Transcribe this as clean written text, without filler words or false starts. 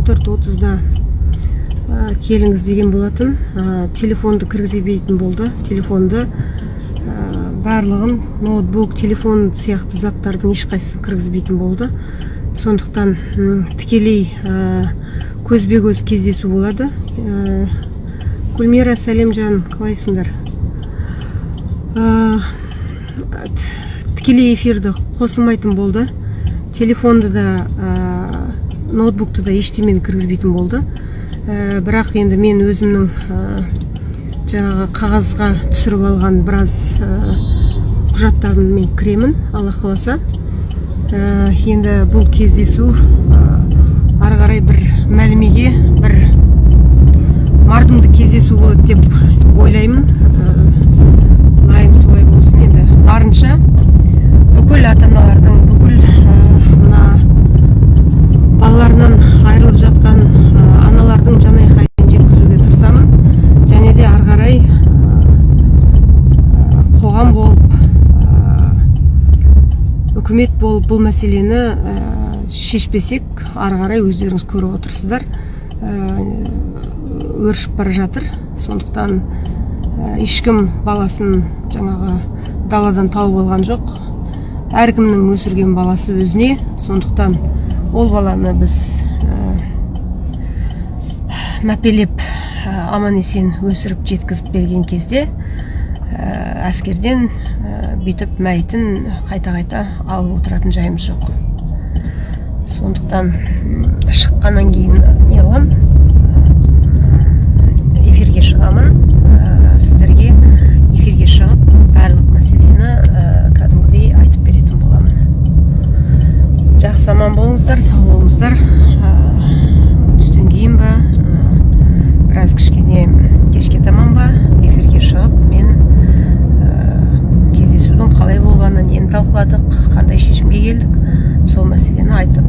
14:30-да келіңіз деген болатын. Телефонды кіргізбейтін болды. Телефонды барлығын, ноутбук, телефон сияқты заттардың ешқайсысын кіргізбейтін болды. Сондықтан тікелей көзбе-көз кездесу болады. Гүлмира, сәлемжан, қалайсыңдар? Тікелей эфирді қосылмайтын болды. Телефонды да, ноутбукты да ештемені кіргізбейтін болды. Бірақ енді мен өзімнің жаңағы қағазға түсіріп алған біраз құжаттарын мен кіремін, Алла қаласа. Енді бұл кездесу ары қарай бір мәлімеге, бір мардымды кездесу болады деп ойлаймын. Лайым солай болсын. Енді барынша бүкіл ата-аналардың, бүкіл мына балаларынан айырылып жатқан аналардың жанайқайын жеткізуге тырысамын. Және де ары қарай қоғам болып, үкімет болып бұл мәселені шешпесек, ары қарай өздеріңіз көріп отырсыздар, өршіп бара жатыр. Сондықтан ешкім баласын жаңағы даладан тауып алған жоқ. Әркімнің өсірген баласы өзіне. Сондықтан ол баланы біз мәпелеп аман есен өсіріп жеткізіп берген кезде әскерден бүйтіп мәйітін қайта-қайта алып отыратын жайымыз жоқ. Сондықтан шыққаннан кейін не қыламын? Эфирге шығамын. Сіздерге эфирге шығып барлық мәселені кәдімгідей айтып беретін боламын. Жақсы аман болыңыздар, сау болыңыздар. Түстен кейін ба, біраз кішкене кешке таман ба эфирге шығып мен кездесудің қалай болғанын, нені талқыладық, қандай шешімге келдік, сол мәселені айтып